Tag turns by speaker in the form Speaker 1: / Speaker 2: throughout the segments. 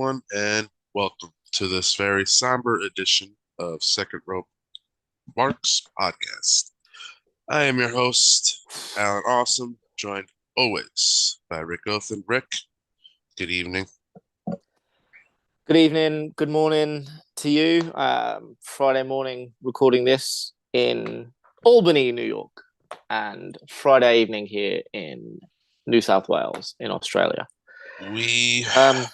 Speaker 1: everyone, and welcome to this very somber edition of Second Rope Marks Podcast. I am your host, Allan Awesome, joined always by Rick Othen. Rick, good evening.
Speaker 2: Good evening, good morning to you. Friday morning, recording this in Albany, New York, and Friday evening here in New South Wales in Australia.
Speaker 1: We
Speaker 2: Um,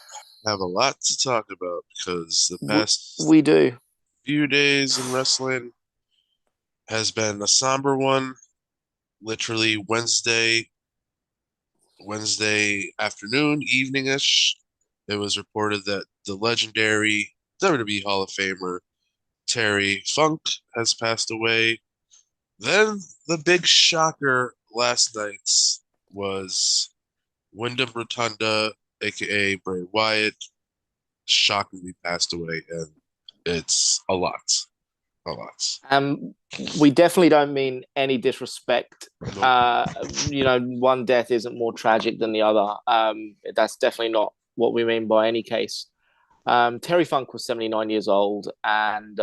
Speaker 1: have a lot to talk about because the past
Speaker 2: we do.
Speaker 1: few days in wrestling has been a somber one. Literally Wednesday afternoon, evening-ish, it was reported that the legendary WWE Hall of Famer Terry Funk has passed away. Then the big shocker last night was Windham Rotunda, aka Bray Wyatt, shockingly passed away, and it's a lot. A lot.
Speaker 2: We definitely don't mean any disrespect.
Speaker 1: Nope.
Speaker 2: One death isn't more tragic than the other. That's definitely not what we mean by any case. Terry Funk was 79 years old, and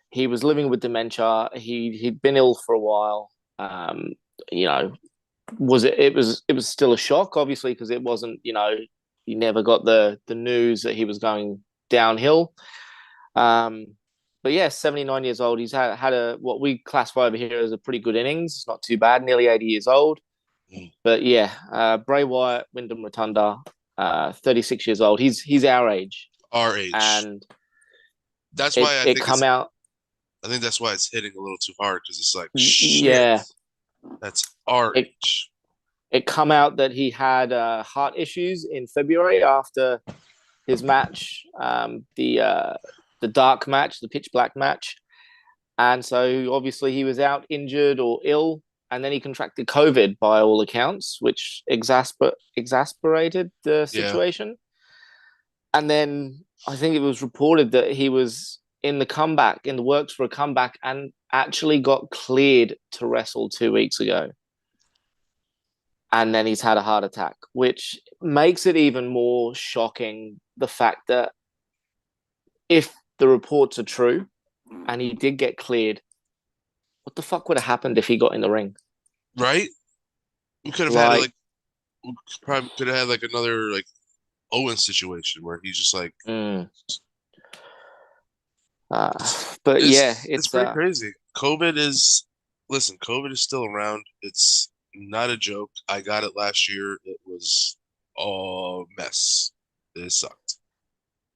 Speaker 2: he was living with dementia. He'd been ill for a while. It was still a shock, obviously, because it wasn't. He never got the news that he was going downhill. But yeah, 79 years old. He's had a what we classify over here as a pretty good innings. It's not too bad. Nearly 80 years old. But yeah, Bray Wyatt, Windham Rotunda, 36 years old. He's our age.
Speaker 1: Our age.
Speaker 2: And
Speaker 1: that's why I think that's why it's hitting a little too hard, because it's like, shit,
Speaker 2: yeah,
Speaker 1: that's our age.
Speaker 2: It come out that he had heart issues in February after his match, the dark match, the pitch black match. And so obviously he was out injured or ill, and then he contracted COVID by all accounts, which exasperated the situation. Yeah. And then I think it was reported that he was in the works for a comeback, and actually got cleared to wrestle 2 weeks ago. And then he's had a heart attack, which makes it even more shocking, the fact that if the reports are true and he did get cleared, what the fuck would have happened if he got in the ring?
Speaker 1: Right? We could have probably could have had another Owen situation where he's just like.
Speaker 2: But
Speaker 1: it's pretty crazy. COVID is still around. It's not a joke. I got it last year. It was a mess. It sucked.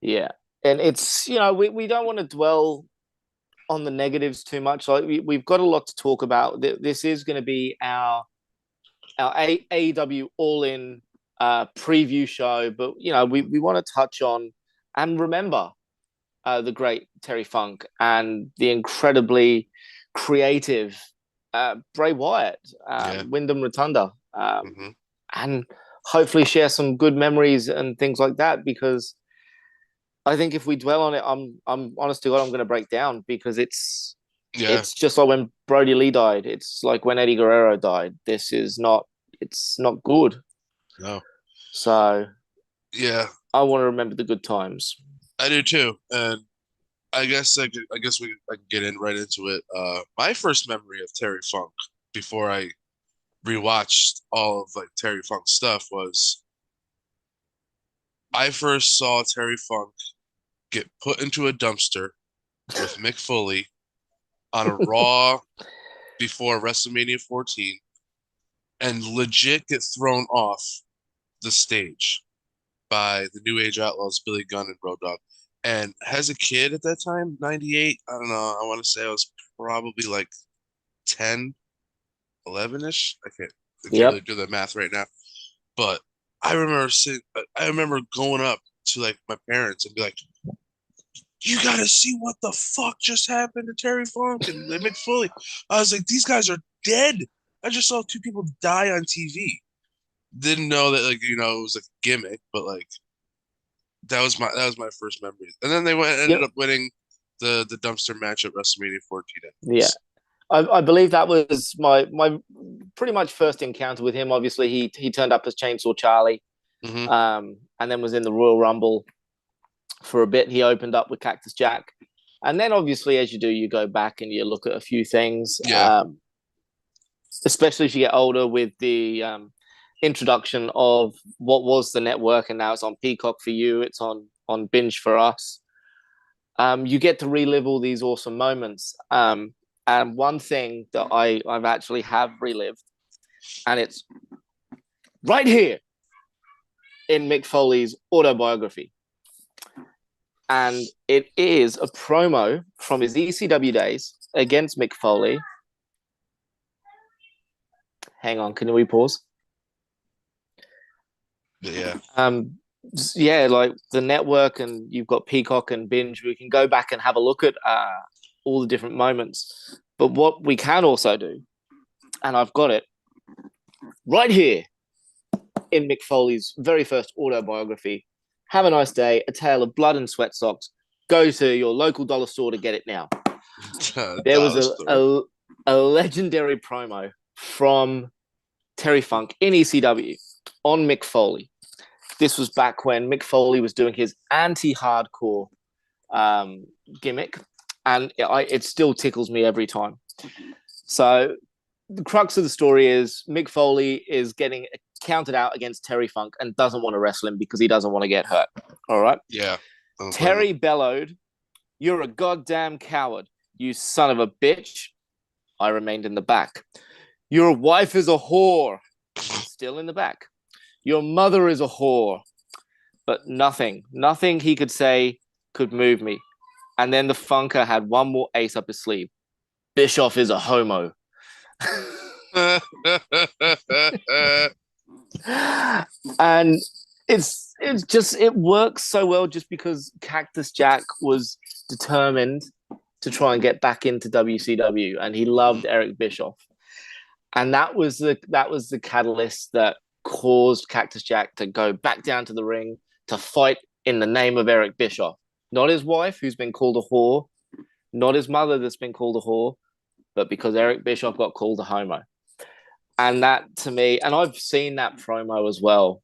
Speaker 2: Yeah. And it's, we don't want to dwell on the negatives too much. Like we've got a lot to talk about. This is going to be our AEW All In preview show, but we want to touch on and remember the great Terry Funk and the incredibly creative Bray Wyatt, Windham Rotunda, and hopefully share some good memories and things like that, because I think if we dwell on it, I'm honest to God, I'm going to break down, because it's just like when Brody Lee died. It's like when Eddie Guerrero died. It's not good.
Speaker 1: No.
Speaker 2: So
Speaker 1: yeah,
Speaker 2: I want to remember the good times.
Speaker 1: I do too, and I guess I can get right into it. My first memory of Terry Funk, before I rewatched all of Terry Funk's stuff, was I first saw Terry Funk get put into a dumpster with Mick Foley on a Raw before WrestleMania 14, and legit get thrown off the stage by the New Age Outlaws, Billy Gunn and Road Dogg. And as a kid at that time, 98, I don't know, I want to say I was probably 10, 11-ish. I can't really do the math right now. But I remember going up to my parents and be like, you gotta see what the fuck just happened to Terry Funk and Mick Foley. I was like, these guys are dead. I just saw two people die on TV. Didn't know that it was a gimmick, but that was my first memory. And then they ended up winning the dumpster match at WrestleMania 14.
Speaker 2: Yeah. I believe that was my pretty much first encounter with him. Obviously, he turned up as Chainsaw Charlie, and then was in the Royal Rumble for a bit. He opened up with Cactus Jack. And then obviously, as you do, you go back and you look at a few things, especially as you get older with the introduction of what was the network, and now it's on Peacock for you. It's on Binge for us. You get to relive all these awesome moments. And one thing that I've actually have relived, and it's right here in Mick Foley's autobiography. And it is a promo from his ECW days against Mick Foley. Hang on, can we pause?
Speaker 1: Yeah.
Speaker 2: Yeah, like the network, and you've got Peacock and Binge. We can go back and have a look at all the different moments. But what we can also do, and I've got it right here in Mick Foley's very first autobiography. Have a nice day, a tale of blood and sweat socks. Go to your local dollar store to get it now. There was a legendary promo from Terry Funk in ECW on Mick Foley. This was back when Mick Foley was doing his anti-hardcore gimmick, and it still tickles me every time. So the crux of the story is Mick Foley is getting counted out against Terry Funk and doesn't want to wrestle him because he doesn't want to get hurt. All right?
Speaker 1: Yeah.
Speaker 2: Terry bellowed, "You're a goddamn coward, you son of a bitch." I remained in the back. "Your wife is a whore." Still in the back. "Your mother is a whore." But nothing he could say could move me. And then the Funker had one more ace up his sleeve. "Bischoff is a homo." And it works so well just because Cactus Jack was determined to try and get back into WCW, and he loved Eric Bischoff. And that was the catalyst that caused Cactus Jack to go back down to the ring to fight in the name of Eric Bischoff. Not his wife, who's been called a whore, not his mother that's been called a whore, but because Eric Bischoff got called a homo. And that, to me, and I've seen that promo as well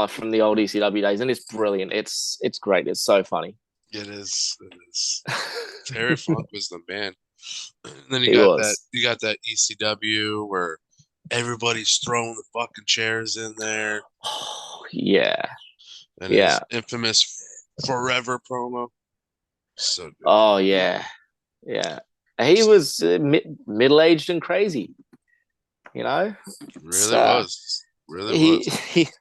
Speaker 2: from the old ECW days, and it's brilliant. It's great. It's so funny.
Speaker 1: It is. Terry Funk was the man. And then
Speaker 2: He
Speaker 1: you got
Speaker 2: was.
Speaker 1: that ECW where everybody's throwing the fucking chairs in there.
Speaker 2: Oh, yeah.
Speaker 1: And his infamous Forever promo. So good.
Speaker 2: Oh, yeah. Yeah. He was middle-aged and crazy. You know?
Speaker 1: Really was.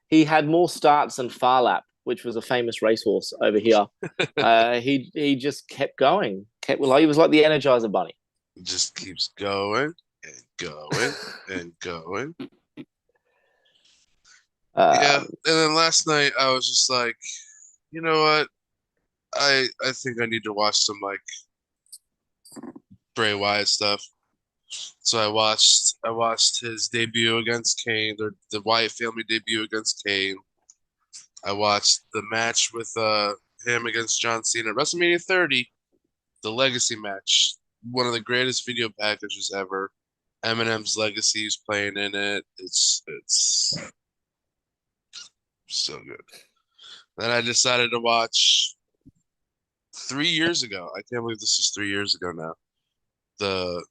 Speaker 2: He had more starts than Farlap, which was a famous racehorse over here. He just kept going. He was like the Energizer Bunny.
Speaker 1: It just keeps going and going and going. Yeah, and then last night I was just like, you know what? I think I need to watch some like Bray Wyatt stuff. So I watched his debut against Kane, the Wyatt family debut against Kane. I watched the match with him against John Cena, WrestleMania 30, the Legacy match, one of the greatest video packages ever. Eminem's Legacy is playing in it. It's so good. Then I decided to watch 3 years ago. I can't believe this is 3 years ago now. The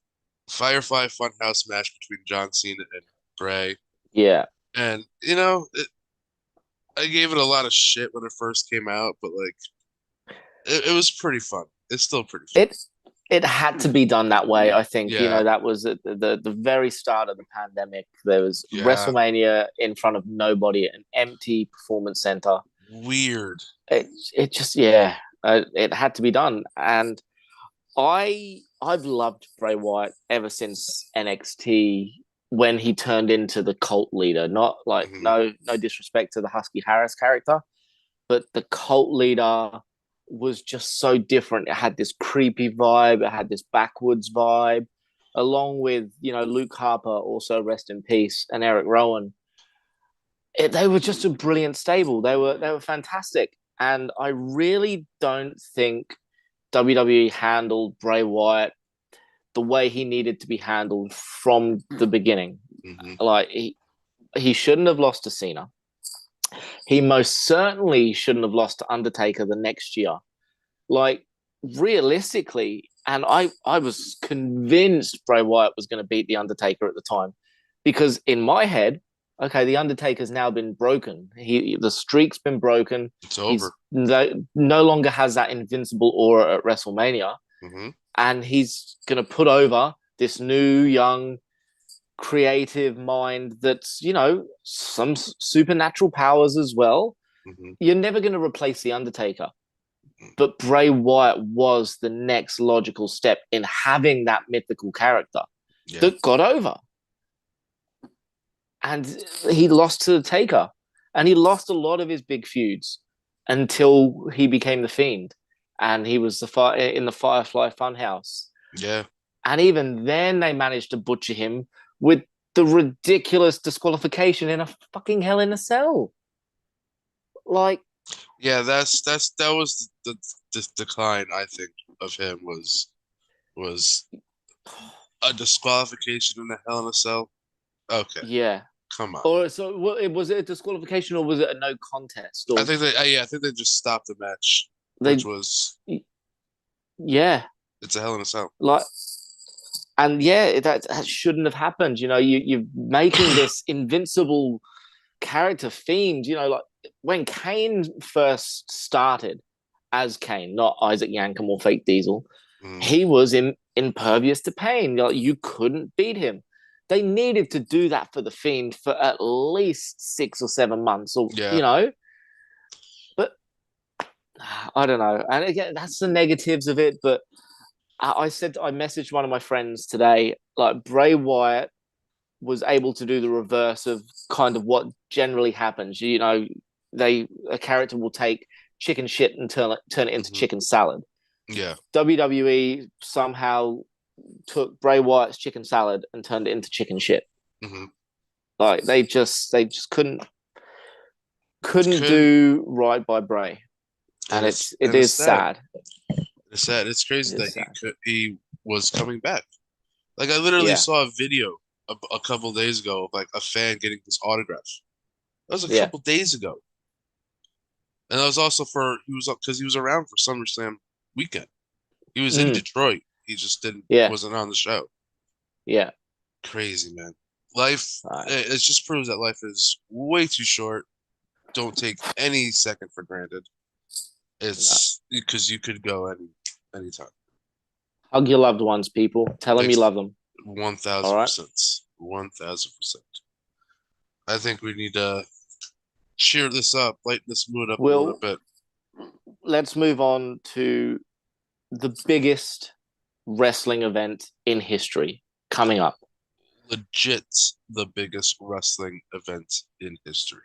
Speaker 1: Firefly Funhouse match between John Cena and Bray.
Speaker 2: Yeah.
Speaker 1: And, you know, I gave it a lot of shit when it first came out, but, like, it was pretty fun. It's still pretty fun.
Speaker 2: It had to be done that way, I think.
Speaker 1: Yeah.
Speaker 2: You know, that was at the very start of the pandemic. There was WrestleMania in front of nobody, an empty performance center.
Speaker 1: Weird.
Speaker 2: It just, it had to be done. And I've loved Bray Wyatt ever since NXT when he turned into the cult leader. Not like no disrespect to the Husky Harris character, but the cult leader was just so different. It had this creepy vibe. It had this backwoods vibe, along with, you know, Luke Harper, also rest in peace, and Eric Rowan. They were just a brilliant stable. They were fantastic. And I really don't think WWE handled Bray Wyatt the way he needed to be handled from the beginning. Like he shouldn't have lost to Cena. He most certainly shouldn't have lost to Undertaker the next year. Like, realistically, and I was convinced Bray Wyatt was going to beat The Undertaker at the time, because in my head, okay, The Undertaker's now been broken. The streak's been broken.
Speaker 1: It's over.
Speaker 2: No longer has that invincible aura at WrestleMania.
Speaker 1: Mm-hmm.
Speaker 2: And he's going to put over this new, young, creative mind that's, some supernatural powers as well.
Speaker 1: Mm-hmm.
Speaker 2: You're never going to replace The Undertaker. But Bray Wyatt was the next logical step in having that mythical character that got over. And he lost to the Taker. And he lost a lot of his big feuds until he became the Fiend. And he was in the Firefly Funhouse.
Speaker 1: Yeah.
Speaker 2: And even then they managed to butcher him with the ridiculous disqualification in a fucking Hell in a Cell. Like,
Speaker 1: yeah, that was the decline, I think, of him was a disqualification in a Hell in a Cell. Okay.
Speaker 2: Yeah.
Speaker 1: Come on.
Speaker 2: Or so was it a disqualification or was it a no contest? Or,
Speaker 1: I think they just stopped the match, which was it's a Hell in a Cell.
Speaker 2: Like, and that shouldn't have happened. You're making this invincible character Fiend. Like when Kane first started as Kane, not Isaac Yankem or Fake Diesel, he was impervious to pain. Like, you couldn't beat him. They needed to do that for the Fiend for at least 6 or 7 months, or But I don't know. And again, that's the negatives of it. But I messaged one of my friends today. Like, Bray Wyatt was able to do the reverse of kind of what generally happens. A character will take chicken shit and turn it into chicken salad.
Speaker 1: Yeah.
Speaker 2: WWE somehow took Bray Wyatt's chicken salad and turned it into chicken shit.
Speaker 1: Mm-hmm.
Speaker 2: Like they just couldn't do right by Bray, and it is sad.
Speaker 1: It's sad. It's crazy that he was coming back. Like, I literally saw a video a couple of days ago of like a fan getting his autograph. That was a couple days ago, and that was also because he was around for SummerSlam weekend. He was in Detroit. He just wasn't on the show.
Speaker 2: Yeah.
Speaker 1: Crazy, man. Life, it just proves that life is way too short. Don't take any second for granted. It's because you could go anytime.
Speaker 2: Hug your loved ones, people. Tell them you love them.
Speaker 1: 1,000%. 1,000%. I think we need to cheer this up, lighten this mood up a little bit.
Speaker 2: Let's move on to the biggest wrestling event in history coming up.
Speaker 1: Legit the biggest wrestling event in history.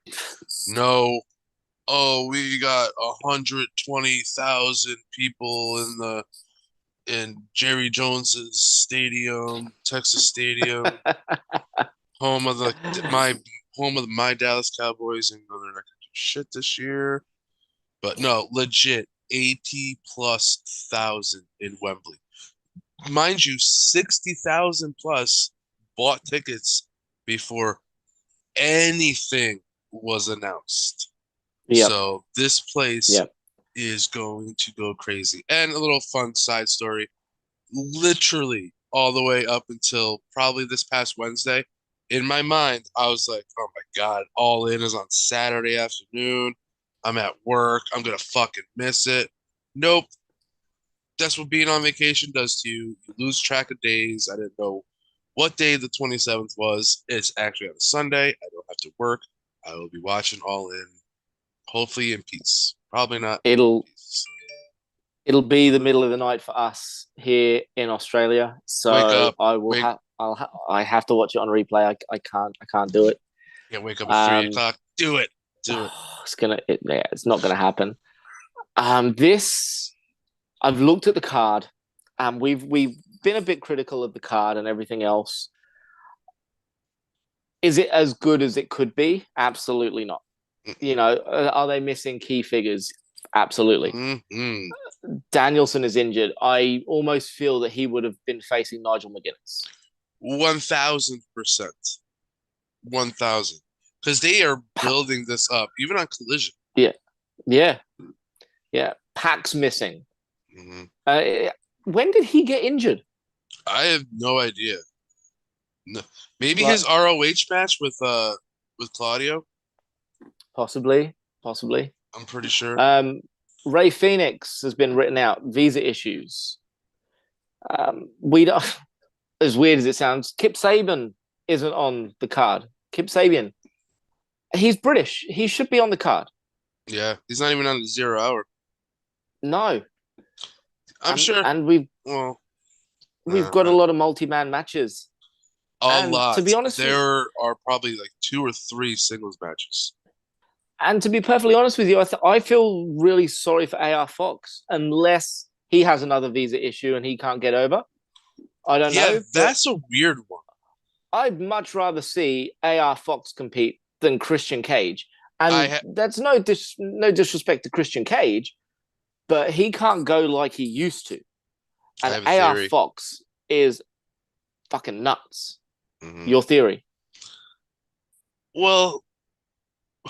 Speaker 1: No, we got 120,000 people in Jerry Jones's stadium, Texas Stadium, home of my Dallas Cowboys, and they're not gonna do shit this year. But no, legit 80,000+ in Wembley. Mind you, 60,000 plus bought tickets before anything was announced. Yep. So this place is going to go crazy. And a little fun side story. Literally all the way up until probably this past Wednesday, in my mind, I was like, oh my God, All In is on Saturday afternoon. I'm at work. I'm going to fucking miss it. Nope. That's what being on vacation does to you. You lose track of days. I didn't know what day the 27th was. It's actually on a Sunday. I don't have to work. I will be watching All In, hopefully in peace. Probably not.
Speaker 2: It'll be the middle of the night for us here in Australia. So
Speaker 1: wake up.
Speaker 2: I have to watch it on replay. I can't do it.
Speaker 1: Yeah, wake up at 3 o'clock. Do it.
Speaker 2: It's not gonna happen. I've looked at the card, and we've been a bit critical of the card and everything else. Is it as good as it could be? Absolutely not. Are they missing key figures? Absolutely.
Speaker 1: Mm-hmm.
Speaker 2: Danielson is injured. I almost feel that he would have been facing Nigel McGuinness.
Speaker 1: 1,000%. 1,000. because they are building this up, even on Collision.
Speaker 2: Yeah, yeah, yeah. Pac's missing.
Speaker 1: Hmm.
Speaker 2: When did he get injured?
Speaker 1: I have no idea. No, maybe
Speaker 2: Like,
Speaker 1: his ROH match with Claudio.
Speaker 2: possibly, possibly.
Speaker 1: I'm pretty sure.
Speaker 2: Ray Phoenix has been written out. Visa issues. We don't. As weird as it sounds, Kip Sabian isn't on the card. Kip Sabian, he's British. He should be on the card.
Speaker 1: Yeah, he's not even on the 0 hour.
Speaker 2: No,
Speaker 1: I'm sure.
Speaker 2: and we've
Speaker 1: Well,
Speaker 2: we've got a lot of multi-man matches.
Speaker 1: a
Speaker 2: And to
Speaker 1: lot.
Speaker 2: be honest,
Speaker 1: There are probably like 2 or 3 singles matches.
Speaker 2: and to be perfectly honest with you, I feel really sorry for AR Fox unless he has another visa issue and he can't get over. I don't
Speaker 1: Yeah,
Speaker 2: know.
Speaker 1: that's a weird one.
Speaker 2: I'd much rather see AR Fox compete than Christian Cage. And that's no disrespect to Christian Cage, but he can't go like he used to.
Speaker 1: I
Speaker 2: And
Speaker 1: have a
Speaker 2: AR
Speaker 1: theory.
Speaker 2: Fox is fucking nuts.
Speaker 1: Mm-hmm.
Speaker 2: Your theory?
Speaker 1: Well,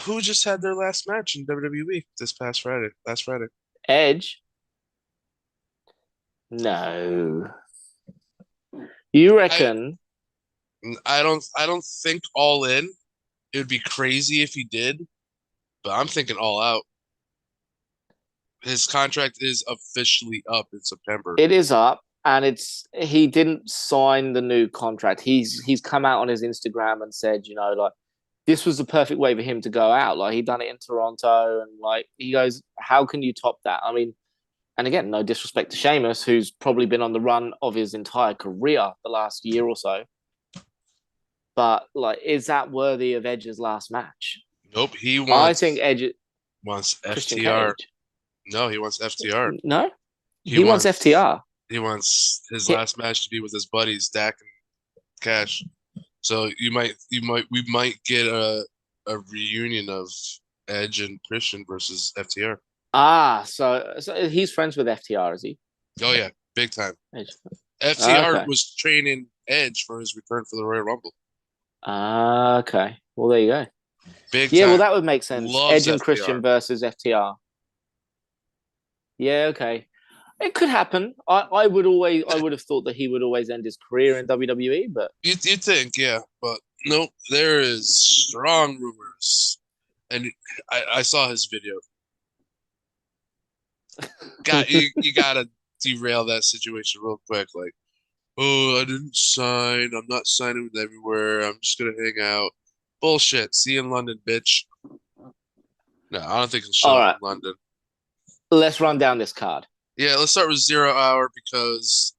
Speaker 1: who just had their last match in WWE this past Friday? Last Friday.
Speaker 2: Edge? No. You reckon?
Speaker 1: I don't think All In. It would be crazy if he did, but I'm thinking All Out. His contract is officially up in September.
Speaker 2: It is up, and he didn't sign the new contract. He's come out on his Instagram and said, like this was the perfect way for him to go out. Like he done it in Toronto, and like he goes, how can you top that? I mean, and again, no disrespect to Sheamus, who's probably been on the run of his entire career the last year or so. But like, is that worthy of Edge's last match?
Speaker 1: Nope.
Speaker 2: I think Edge
Speaker 1: wants
Speaker 2: Christian
Speaker 1: FTR.
Speaker 2: Cage.
Speaker 1: No, he wants FTR.
Speaker 2: No, he wants FTR.
Speaker 1: He wants his last match to be with his buddies, Dak and Cash. So we might get a reunion of Edge and Christian versus FTR.
Speaker 2: So he's friends with FTR, is he?
Speaker 1: Oh yeah, big time.
Speaker 2: Edge.
Speaker 1: FTR was training Edge for his return for the Royal Rumble.
Speaker 2: Okay. Well, there you go.
Speaker 1: Big
Speaker 2: yeah,
Speaker 1: time.
Speaker 2: well, that would make sense.
Speaker 1: Loves
Speaker 2: Edge and
Speaker 1: FTR.
Speaker 2: Christian versus FTR. Yeah, okay. It could happen. I would have thought that he would always end his career in WWE, but
Speaker 1: you'd think, yeah, but nope. There is strong rumors, and I saw his video. You gotta derail that situation real quick. Like, oh, I didn't sign. I'm not signing with everywhere. I'm just gonna hang out. Bullshit. See you in London, bitch. No, I don't think he'll show up in London.
Speaker 2: Let's run down this card.
Speaker 1: Yeah, let's start with 0 hour because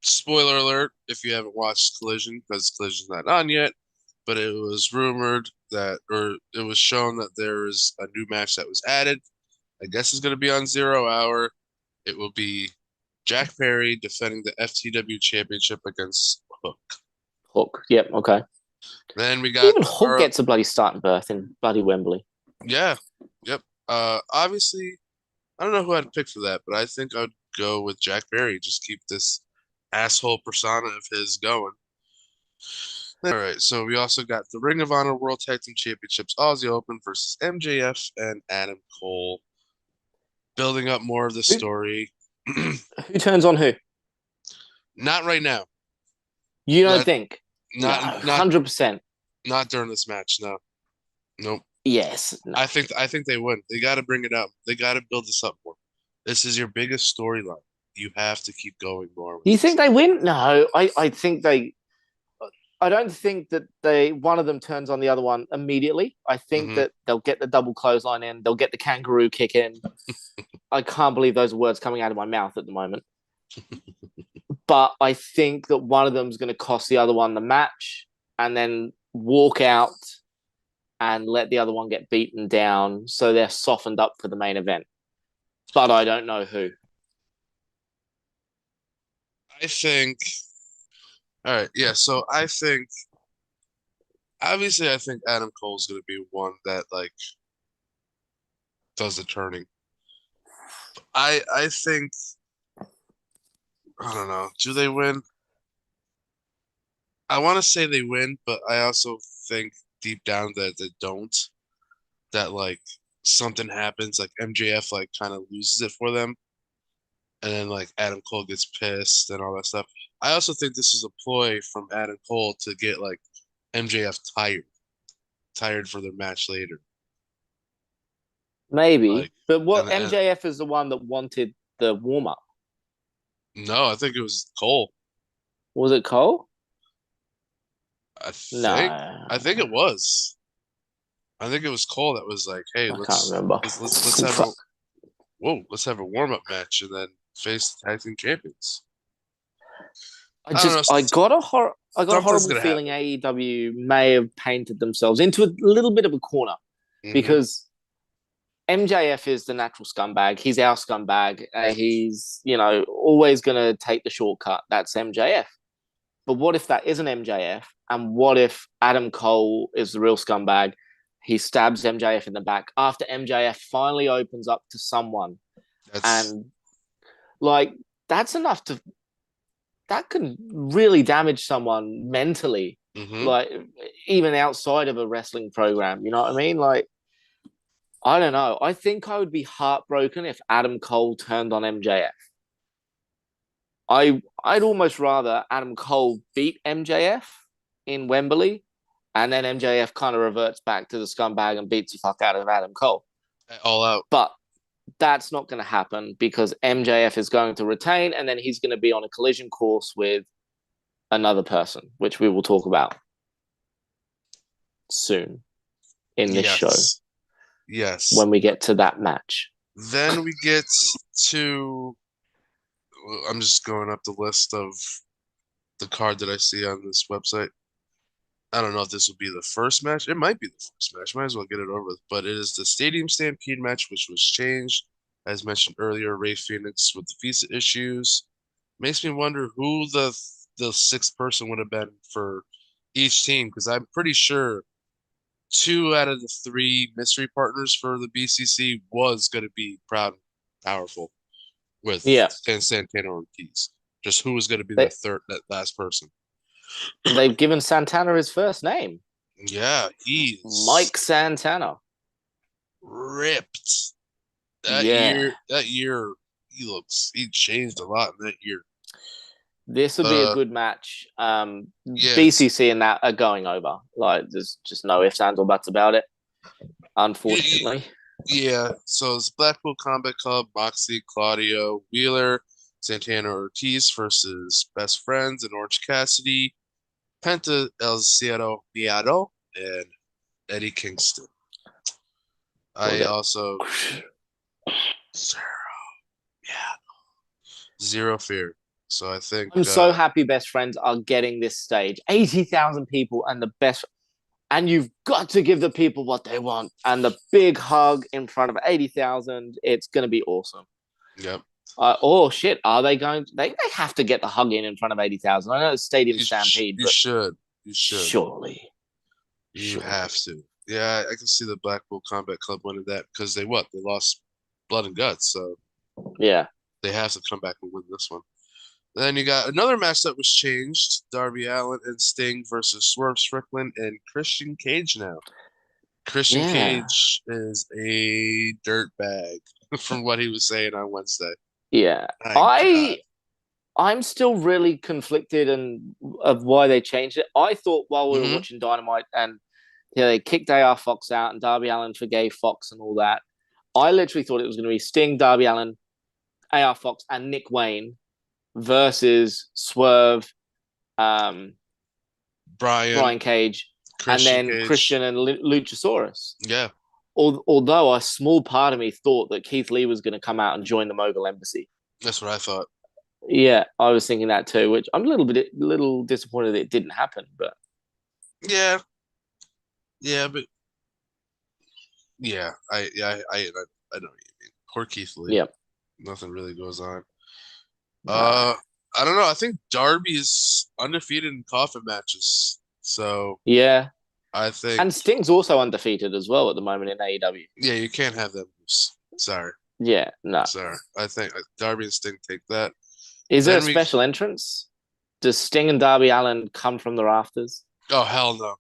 Speaker 1: spoiler alert if you haven't watched Collision, because Collision's not on yet, but it was rumored that, or it was shown that there is a new match that was added. I guess it's going to be on 0 hour. It will be Jack Perry defending the FTW Championship against Hook.
Speaker 2: Hook, yep, okay.
Speaker 1: Then we got
Speaker 2: even Hook gets a bloody starting berth in bloody Wembley.
Speaker 1: Yeah, yep. Obviously, I don't know who I'd pick for that, but I think I'd go with Jack Perry. Just keep this asshole persona of his going. All right, so we also got the Ring of Honor World Tag Team Championships Aussie Open versus MJF and Adam Cole. Building up more of the story.
Speaker 2: Who turns on who?
Speaker 1: Not right now.
Speaker 2: You don't think?
Speaker 1: Not
Speaker 2: 100%.
Speaker 1: Not during this match, no. Nope.
Speaker 2: Yes. No.
Speaker 1: I think they win. They got to bring it up. They got to build this up more. This is your biggest storyline. You have to keep going more.
Speaker 2: You think they win? No, I think they. I don't think that one of them turns on the other one immediately. I think that they'll get the double clothesline in. They'll get the kangaroo kick in. I can't believe those are words coming out of my mouth at the moment. But I think that one of them is going to cost the other one the match and then walk out and let the other one get beaten down so they're softened up for the main event. But I don't know who.
Speaker 1: I think... All right, yeah, so I think... Obviously, I think Adam Cole's going to be one that, like, does the turning. I think... I don't know. Do they win? I want to say they win, but I also think deep down that don't. That like something happens, like MJF like kind of loses it for them, and then like Adam Cole gets pissed and all that stuff. I also think this is a ploy from Adam Cole to get like MJF tired for their match later.
Speaker 2: Maybe.
Speaker 1: Like,
Speaker 2: But what
Speaker 1: and
Speaker 2: MJF is the one that wanted the warm up?
Speaker 1: no, I think it was Cole.
Speaker 2: Was it Cole?
Speaker 1: I think I
Speaker 2: No,
Speaker 1: think it was. I think it was Cole that was like, "Hey,
Speaker 2: I can't remember.
Speaker 1: let's have a let's have a warm up match and then face the tag team champions." I don't know.
Speaker 2: I got a
Speaker 1: Something's
Speaker 2: horrible
Speaker 1: gonna
Speaker 2: feeling
Speaker 1: happen.
Speaker 2: AEW may have painted themselves into a little bit of a corner
Speaker 1: Hmm.
Speaker 2: because MJF is the natural scumbag. He's our scumbag. He's, always going to take the shortcut. That's MJF. But what if that isn't MJF? And what if Adam Cole is the real scumbag? He stabs MJF in the back after MJF finally opens up to someone.
Speaker 1: That's
Speaker 2: And like, that's enough that could really damage someone mentally,
Speaker 1: hmm
Speaker 2: like even outside of a wrestling program. You know what I mean? Like, I don't know. I think I would be heartbroken if Adam Cole turned on MJF. I'd almost rather Adam Cole beat MJF in Wembley, and then MJF kind of reverts back to the scumbag and beats the fuck out of Adam Cole.
Speaker 1: all out.
Speaker 2: But that's not going to happen because MJF is going to retain, and then he's going to be on a collision course with another person, which we will talk about soon in this show
Speaker 1: Yes. Yes.
Speaker 2: when we get to that match.
Speaker 1: Then we get to. I'm just going up the list of the card that I see on this website. I don't know if this will be the first match. It might be the first match. Might as well get it over with. But it is the Stadium Stampede match, which was changed. As mentioned earlier, Ray Phoenix with the visa issues. Makes me wonder who the sixth person would have been for each team, because I'm pretty sure two out of the three mystery partners for the BCC was going to be Proud and Powerful with
Speaker 2: Yeah,
Speaker 1: Santana Ortiz. Just who was going to be
Speaker 2: they,
Speaker 1: that last person.
Speaker 2: they've given Santana his first name,
Speaker 1: Yeah, he's
Speaker 2: Mike Santana.
Speaker 1: ripped.
Speaker 2: Yeah,
Speaker 1: That year, he changed a lot in that year.
Speaker 2: this would be a good match.
Speaker 1: Yes.
Speaker 2: BCC and that are going over. Like, there's just no ifs, ands, or buts about it. Unfortunately.
Speaker 1: Yeah, so it's Blackpool Combat Club, Moxley, Claudio, Wheeler, Santana Ortiz versus Best Friends and Orange Cassidy, Penta El Zero Miedo, and Eddie Kingston. I also zero fear. So I think
Speaker 2: I'm so happy Best Friends are getting this stage. 80,000 people and the best. And you've got to give the people what they want. And the big hug in front of 80,000, it's going to be awesome.
Speaker 1: yep.
Speaker 2: Oh, shit. Are they going to? They have to get the hug in front of 80,000. I know it's Stadium Stampede,
Speaker 1: You
Speaker 2: but
Speaker 1: should. You should.
Speaker 2: surely.
Speaker 1: You have to. Yeah, I can see the Blackpool Combat Club winning that because they lost blood and guts, so
Speaker 2: yeah,
Speaker 1: they have to come back and win this one. Then you got another match that was changed: Darby Allin and Sting versus Swerve Strickland and Christian Cage now. Christian
Speaker 2: yeah,
Speaker 1: Cage is a dirtbag from what he was saying on Wednesday.
Speaker 2: yeah.
Speaker 1: My God.
Speaker 2: I'm still really conflicted and of why they changed it. I thought while we were
Speaker 1: Hmm.
Speaker 2: watching Dynamite and they kicked AR Fox out and Darby Allin forgave Fox and all that. I literally thought it was going to be Sting, Darby Allin, AR Fox, and Nick Wayne versus Swerve, Brian Cage, and
Speaker 1: Christian
Speaker 2: then
Speaker 1: Cage.
Speaker 2: Christian and Luchasaurus.
Speaker 1: Yeah,
Speaker 2: Although a small part of me thought that Keith Lee was going to come out and join the Mogul Embassy.
Speaker 1: that's what I thought.
Speaker 2: Yeah, I was thinking that too, which I'm a little disappointed that it didn't happen. But
Speaker 1: Yeah, yeah, but I know what you mean. Poor Keith Lee.
Speaker 2: yeah,
Speaker 1: Nothing really goes on.
Speaker 2: nah.
Speaker 1: I don't know. I think Darby is undefeated in coffin matches. So
Speaker 2: Yeah,
Speaker 1: I think,
Speaker 2: and Sting's also undefeated as well at the moment in AEW.
Speaker 1: yeah, you can't have them lose. Sorry.
Speaker 2: Yeah, no.
Speaker 1: Sorry. I think Darby and Sting take that.
Speaker 2: Is there a
Speaker 1: Then we,
Speaker 2: special entrance? Does Sting and Darby Allin come from the rafters?
Speaker 1: oh, hell no.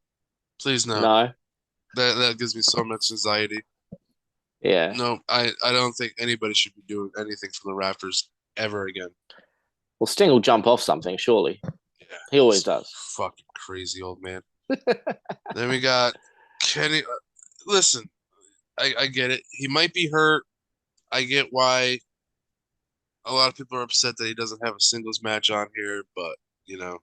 Speaker 1: Please no.
Speaker 2: No.
Speaker 1: That gives me so much anxiety.
Speaker 2: Yeah.
Speaker 1: No, I don't think anybody should be doing anything from the rafters ever again.
Speaker 2: Well, Sting will jump off something, surely.
Speaker 1: Yeah,
Speaker 2: He always
Speaker 1: he's
Speaker 2: does.
Speaker 1: fucking crazy old man. Then we got Kenny. Listen, I get it. He might be hurt. I get why a lot of people are upset that he doesn't have a singles match on here, but you know,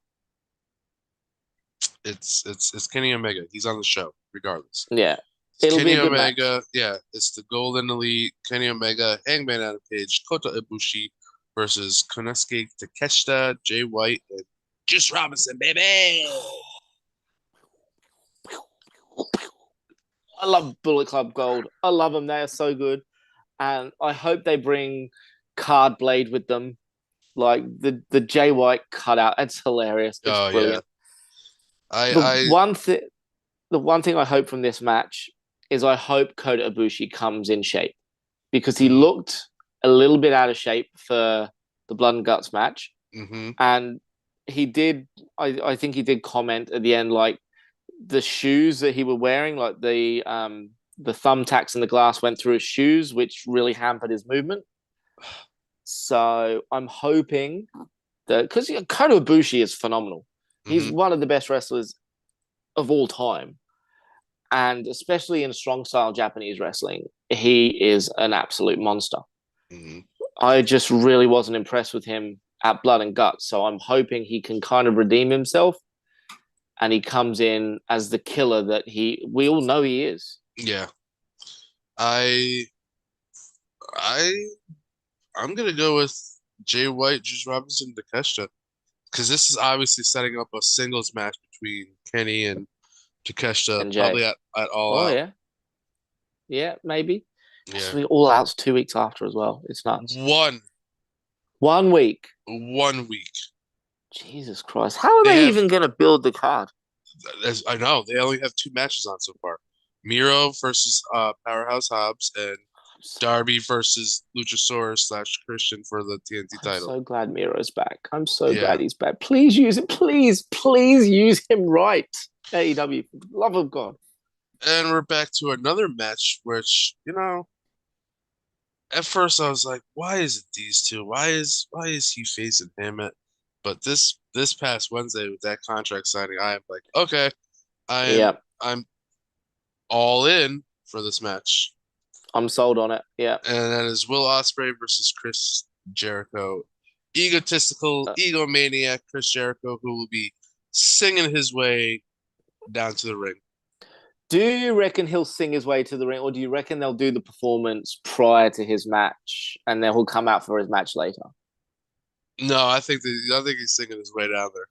Speaker 1: it's Kenny Omega. He's on the show regardless.
Speaker 2: Yeah.
Speaker 1: It's
Speaker 2: It'll be
Speaker 1: Kenny
Speaker 2: a good match.
Speaker 1: Omega. Yeah, it's the Golden Elite. Kenny Omega, Hangman Adam Page, Kota Ibushi versus Konosuke Takeshita, Jay White, and Juice Robinson, baby.
Speaker 2: I love Bullet Club Gold. I love them. They are so good. And I hope they bring Card Blade with them. Like the Jay White cutout. It's hilarious. It's
Speaker 1: Oh yeah,
Speaker 2: brilliant.
Speaker 1: I
Speaker 2: The
Speaker 1: I
Speaker 2: one thing the one thing I hope from this match is I hope Kota Ibushi comes in shape because he
Speaker 1: mm,
Speaker 2: looked a little bit out of shape for the Blood and Guts match.
Speaker 1: mm-hmm.
Speaker 2: And he did, I think he did comment at the end, like the shoes that he was wearing, like the thumbtacks in the glass went through his shoes, which really hampered his movement. So I'm hoping that because Kota Ibushi is phenomenal. He's
Speaker 1: Mm-hmm.
Speaker 2: one of the best wrestlers of all time. And especially in strong style Japanese wrestling, he is an absolute monster.
Speaker 1: Mm-hmm.
Speaker 2: I just really wasn't impressed with him at Blood and Guts. So I'm hoping he can kind of redeem himself and he comes in as the killer that we all know he is.
Speaker 1: Yeah, I I I'm gonna go with Jay White, Juice Robinson, Takeshita, because this is obviously setting up a singles match between Kenny and Takeshita,
Speaker 2: And Jay.
Speaker 1: probably at All
Speaker 2: Oh
Speaker 1: Out.
Speaker 2: yeah. Yeah, maybe.
Speaker 1: Yeah,
Speaker 2: Actually, all out's 2 weeks after as well. It's nuts.
Speaker 1: one
Speaker 2: 1 week.
Speaker 1: 1 week.
Speaker 2: Jesus Christ. How are
Speaker 1: They
Speaker 2: they
Speaker 1: have,
Speaker 2: even gonna build the card?
Speaker 1: as I know, they only have two matches on so far. Miro versus Powerhouse Hobbs and Darby versus Luchasaurus slash Christian for the TNT
Speaker 2: I'm
Speaker 1: title.
Speaker 2: so glad Miro's back. I'm so
Speaker 1: Yeah,
Speaker 2: glad he's back. Please use it. Please use him right. AEW, for the love of God.
Speaker 1: and we're back to another match, which at first I was like, why is it these two? Why is he facing him at? But this past Wednesday with that contract signing, I am like, okay,
Speaker 2: Yeah,
Speaker 1: I'm all in for this match.
Speaker 2: I'm sold on it. Yeah.
Speaker 1: And that is Will Ospreay versus Chris Jericho. Egotistical,
Speaker 2: Uh,
Speaker 1: egomaniac Chris Jericho, who will be singing his way down to the ring.
Speaker 2: do you reckon he'll sing his way to the ring, or do you reckon they'll do the performance prior to his match and then he'll come out for his match later?
Speaker 1: No, I think he's singing his way down there.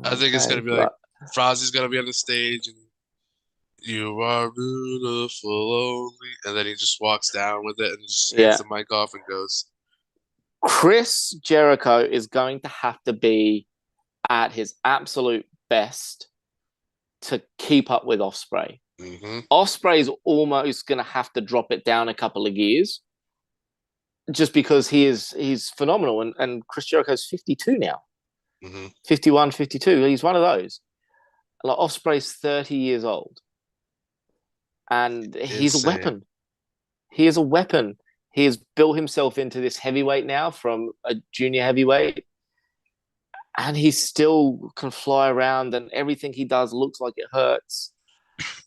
Speaker 1: I think it's
Speaker 2: Okay,
Speaker 1: gonna be like
Speaker 2: but
Speaker 1: Fozzy's gonna be on the stage and you are beautiful only, and then he just walks down with it and just hands
Speaker 2: yeah,
Speaker 1: the mic off and goes.
Speaker 2: Chris Jericho is going to have to be at his absolute best to keep up with Ospreay.
Speaker 1: Mm-hmm.
Speaker 2: Ospreay's almost going to have to drop it down a couple of gears just because he's phenomenal. And Chris Jericho's 52 now,
Speaker 1: Mm-hmm.
Speaker 2: 51, 52. He's one of those. Like Ospreay's 30 years old. And he's a
Speaker 1: Insane.
Speaker 2: weapon. He is a weapon. He has built himself into this heavyweight now from a junior heavyweight. And he still can fly around and everything he does looks like it hurts.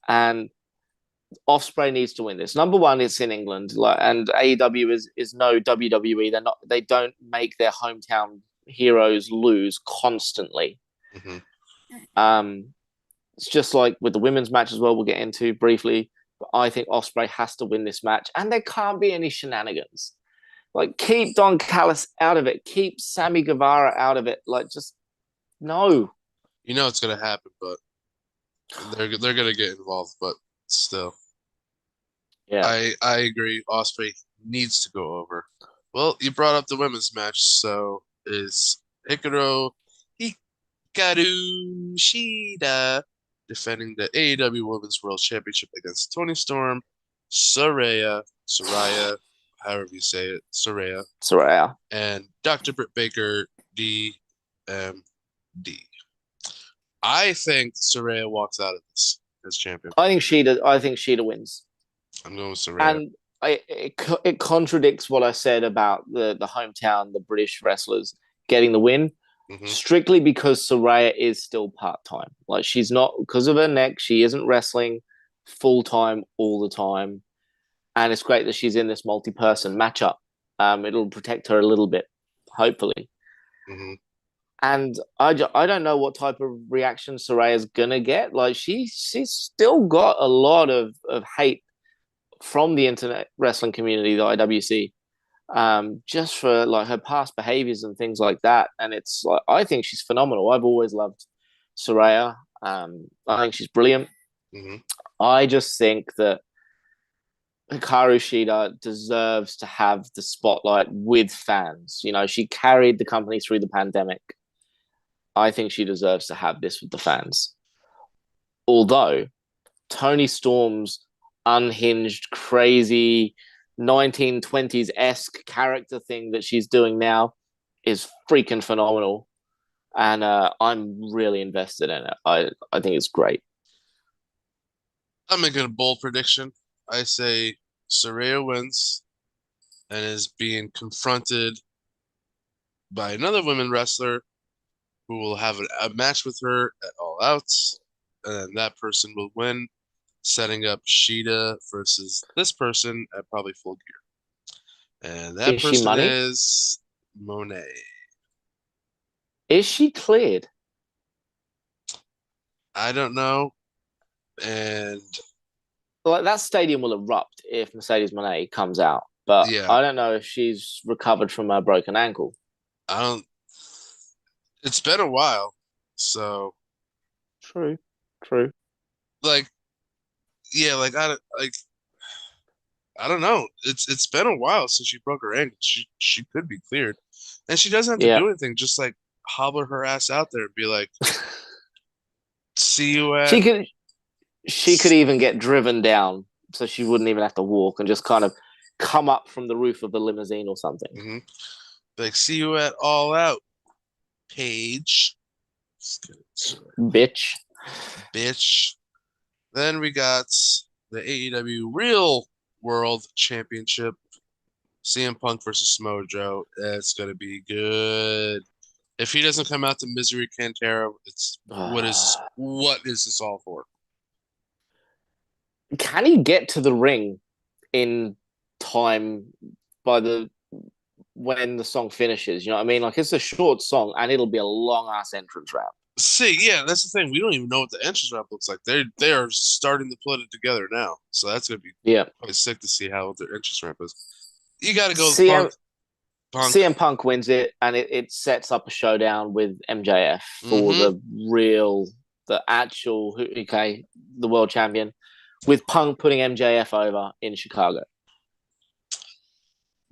Speaker 2: And Ospreay needs to win this. Number one, it's in England, and AEW is no WWE. They don't make their hometown heroes lose constantly.
Speaker 1: Mm-hmm.
Speaker 2: It's just like with the women's match as well. We'll get into briefly, but I think Ospreay has to win this match, and there can't be any shenanigans. Like keep Don Callis out of it, keep Sammy Guevara out of it. Like just no.
Speaker 1: You know it's gonna happen, but they're gonna get involved, but still.
Speaker 2: Yeah.
Speaker 1: I agree. Osprey needs to go over. Well, you brought up the women's match, so is Hikaru Shida defending the AEW Women's World Championship against Toni Storm, Saraya, however you say it,
Speaker 2: Soraya.
Speaker 1: and Dr. Britt Baker, DMD. I think Saraya walks out of this. as champion.
Speaker 2: I think Sheeta wins.
Speaker 1: I'm going with Saraya.
Speaker 2: And it contradicts what I said about the hometown, the British wrestlers getting the win, strictly because Saraya is still part-time. Like, she's not, because of her neck, she isn't wrestling full-time all the time. And it's great that she's in this multi-person matchup. It'll protect her a little bit, hopefully. And I don't know what type of reaction Saraya's gonna get. Like, she's still got a lot of hate from the internet wrestling community, the IWC, just for like her past behaviors and things like that. And it's like, I think she's phenomenal. I've always loved Saraya. I think she's brilliant. I just think that Hikaru Shida deserves to have the spotlight with fans. You know, she carried the company through the pandemic. I think she deserves to have this with the fans. Although Toni Storm's unhinged, crazy 1920s-esque character thing that she's doing now is freaking phenomenal. And I'm really invested in it. I think it's great.
Speaker 1: I'm making a bold prediction. I say Saraya wins and is being confronted by another women wrestler who will have a match with her at All Outs, and then that person will win, setting up Shida versus this person at probably Full Gear. And that person is Monet.
Speaker 2: Is she cleared?
Speaker 1: I don't know. And
Speaker 2: like, that stadium will erupt if Mercedes Monet comes out. But yeah. I don't know if she's recovered from her broken ankle.
Speaker 1: It's been a while, so
Speaker 2: true.
Speaker 1: Like, yeah, I don't know. It's been a while since she broke her ankle. She could be cleared, and she doesn't have to do anything. Just like hobble her ass out there and be like, "See you at."
Speaker 2: She could even get driven down, so she wouldn't even have to walk, and just kind of come up from the roof of the limousine or something.
Speaker 1: Like, see you at All Out. Paige.
Speaker 2: Bitch.
Speaker 1: Then we got the AEW Real World Championship. CM Punk versus Mojo. It's going to be good. If he doesn't come out to Misery Cantera, it's what is this all for?
Speaker 2: Can he get to the ring in time when the song finishes? You know what I mean? Like, it's a short song and it'll be a long ass entrance rap.
Speaker 1: See, yeah, that's the thing. We don't even know what the entrance rap looks like. They are starting to put it together now, so that's gonna be quite sick to see how their entrance rap is. You got to go with Punk.
Speaker 2: CM Punk wins it, and it sets up a showdown with MJF for the world champion, with Punk putting MJF over in Chicago.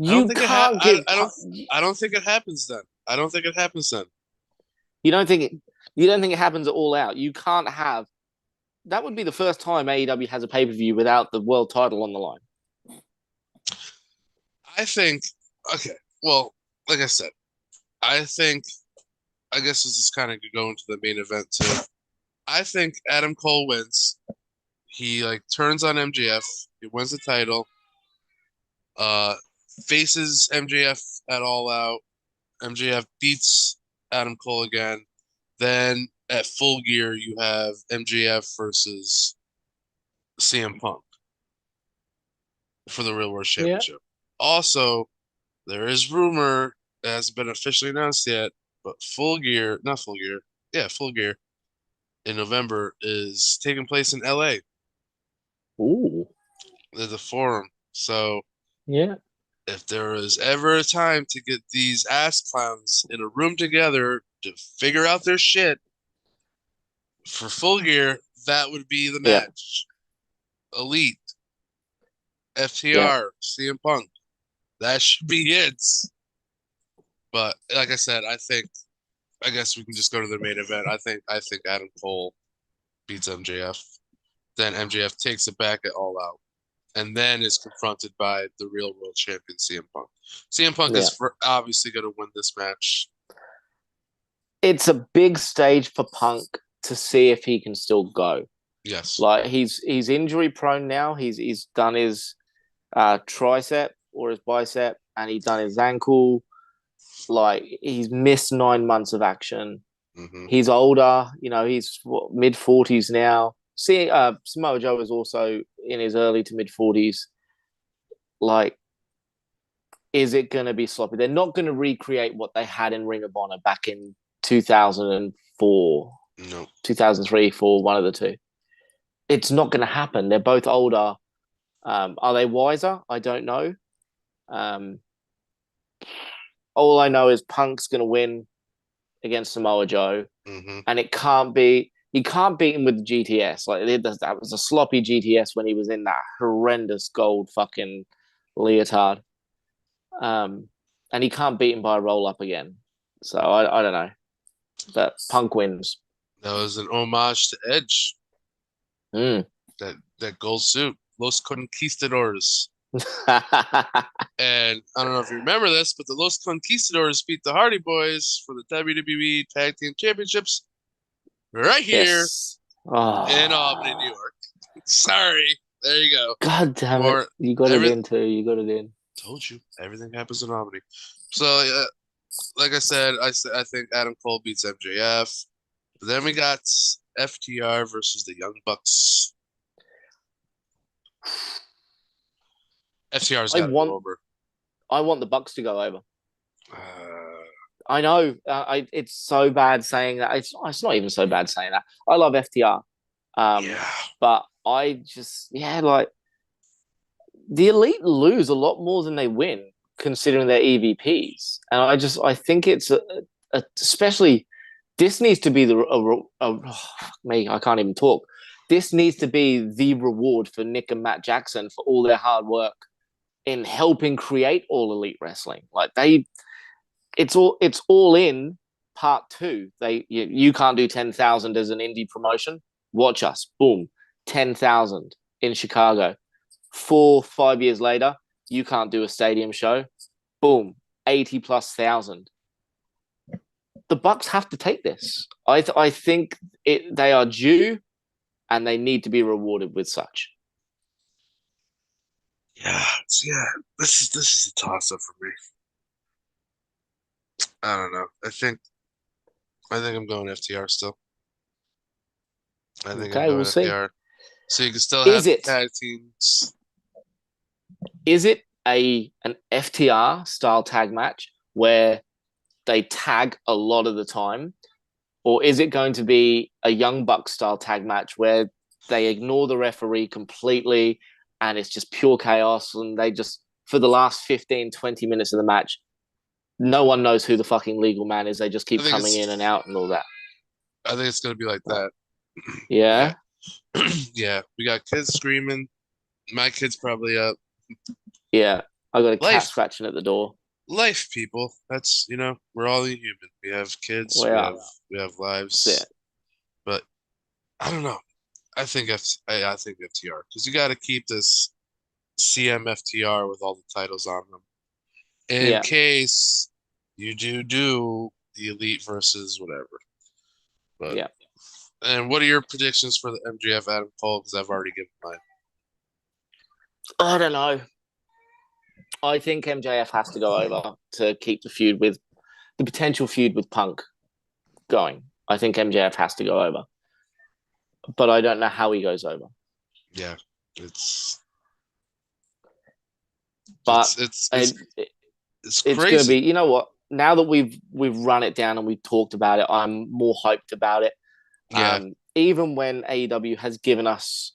Speaker 1: I don't think it happens then.
Speaker 2: You don't think it happens all out? You can't have. That would be the first time AEW has a pay-per-view without the world title on the line.
Speaker 1: I think. Okay. Well, like I said, I guess this is kind of going to the main event too. I think Adam Cole wins. He turns on MJF. He wins the title. Faces MJF at All Out. MJF beats Adam Cole again. Then at Full Gear, you have MJF versus CM Punk for the Real World Championship. Yeah. Also, there is rumor that hasn't been officially announced yet, but Full Gear in November is taking place in LA.
Speaker 2: Ooh.
Speaker 1: There's a forum. So,
Speaker 2: yeah.
Speaker 1: If there is ever a time to get these ass clowns in a room together to figure out their shit for Full Gear, that would be the match. Elite, FTR, CM Punk. That should be it. But like I said, I guess we can just go to the main event. I think Adam Cole beats MJF. Then MJF takes it back at All Out. And then is confronted by the real world champion, CM Punk. CM Punk is obviously going to win this match.
Speaker 2: It's a big stage for Punk to see if he can still go.
Speaker 1: Yes.
Speaker 2: Like he's injury prone now. He's done his tricep or his bicep, and he's done his ankle. Like he's missed 9 months of action.
Speaker 1: Mm-hmm.
Speaker 2: He's older. He's mid-40s now. See, Samoa Joe is also in his early to mid-40s. Like, is it going to be sloppy? They're not going to recreate what they had in Ring of Honor back in 2004,
Speaker 1: No.
Speaker 2: 2003, 4, one of the two. It's not going to happen. They're both older. Are they wiser? I don't know. All I know is Punk's going to win against Samoa Joe, and it can't be. He can't beat him with the GTS. Like that was a sloppy GTS when he was in that horrendous gold fucking leotard. And he can't beat him by a roll up again. So I don't know, but Punk wins.
Speaker 1: That was an homage to Edge.
Speaker 2: Mm.
Speaker 1: That gold suit, Los Conquistadores. And I don't know if you remember this, but the Los Conquistadors beat the Hardy Boys for the WWE Tag Team Championships right here in Albany, New York. Sorry. There you go.
Speaker 2: God damn it. You got it in too. You got it in.
Speaker 1: Told you. Everything happens in Albany. So, like I said, I think Adam Cole beats MJF. But then we got FTR versus the Young Bucks. FTR's got to go over.
Speaker 2: I want the Bucks to go over. I know. It's so bad saying that. It's not even so bad saying that. I love FTR. But I just, like, the Elite lose a lot more than they win, considering their EVPs. And I think it's especially, this needs to be I can't even talk. This needs to be the reward for Nick and Matt Jackson for all their hard work in helping create All Elite Wrestling. Like it's all in part 2. You can't do 10,000 as an indie promotion. Watch us. Boom. 10,000 in Chicago. 4-5 years later, you can't do a stadium show. Boom. 80,000+. The Bucks have to take this. I think they are due, and they need to be rewarded with such.
Speaker 1: Yeah. This is a toss-up for me. I don't know. I think I'm going FTR still. I think I'm going FTR. So you can still have tag teams.
Speaker 2: Is it an FTR style tag match where they tag a lot of the time? Or is it going to be a Young Bucks style tag match where they ignore the referee completely and it's just pure chaos, and they just, for the last 15, 20 minutes of the match, no one knows who the fucking legal man is. They just keep coming in and out and all that.
Speaker 1: I think it's going to be like that.
Speaker 2: Yeah?
Speaker 1: Yeah. We got kids screaming. My kid's probably up.
Speaker 2: Yeah. I got a cat scratching at the door.
Speaker 1: Life, people. That's, we're all human. We have kids. We have lives. But I don't know. I think FTR, because you got to keep this CMFTR with all the titles on them in case you do the Elite versus whatever. But and what are your predictions for the MJF Adam Cole? Because I've already given mine.
Speaker 2: I don't know. I think MJF has to go over to keep the potential feud with Punk going. I think MJF has to go over. But I don't know how he goes over.
Speaker 1: Yeah, it's
Speaker 2: crazy.
Speaker 1: It's
Speaker 2: going to be, you know what? Now that we've run it down and we've talked about it, I'm more hyped about it.
Speaker 1: Yeah.
Speaker 2: Even when AEW has given us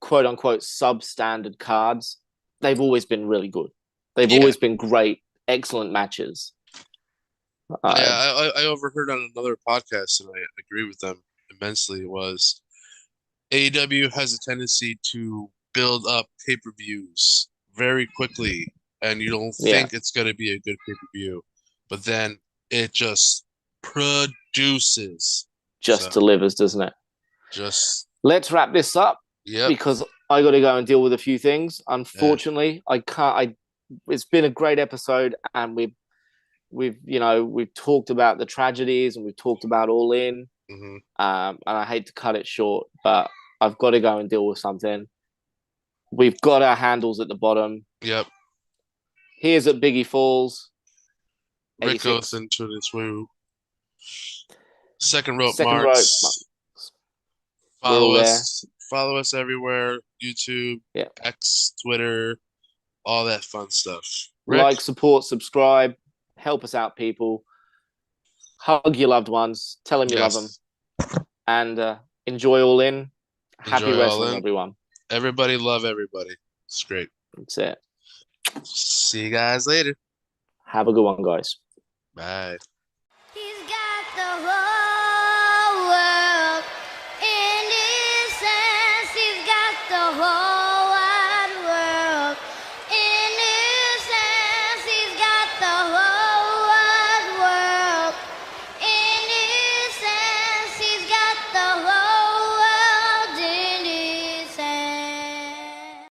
Speaker 2: quote unquote substandard cards, they've always been really good. They've always been great, excellent matches.
Speaker 1: I overheard on another podcast, and I agree with them immensely, was AEW has a tendency to build up pay-per-views very quickly, and you don't think it's going to be a good pay-per-view, but then it just produces.
Speaker 2: Delivers, doesn't it? Let's wrap this up.
Speaker 1: Yeah.
Speaker 2: Because I got to go and deal with a few things. Unfortunately, I can't. It's been a great episode, and we've talked about the tragedies, and we've talked about All In.
Speaker 1: Mm-hmm.
Speaker 2: And I hate to cut it short, but I've got to go and deal with something. We've got our handles at the bottom.
Speaker 1: Yep.
Speaker 2: Here's at Biggie Falls.
Speaker 1: Rick
Speaker 2: 86.
Speaker 1: Othen to the swoo. Second rope
Speaker 2: Second
Speaker 1: marks.
Speaker 2: rope. We're
Speaker 1: Follow
Speaker 2: all there.
Speaker 1: us. Follow us everywhere. YouTube,
Speaker 2: Yeah.
Speaker 1: X, Twitter, all that fun stuff. Rick?
Speaker 2: Like, support, subscribe. Help us out, people. Hug your loved ones. Tell them you love them. And enjoy All In. Happy
Speaker 1: Enjoy
Speaker 2: wrestling,
Speaker 1: All In.
Speaker 2: everyone.
Speaker 1: Everybody love everybody. It's great.
Speaker 2: That's it.
Speaker 1: See you guys later.
Speaker 2: Have a good one, guys.
Speaker 1: Bye.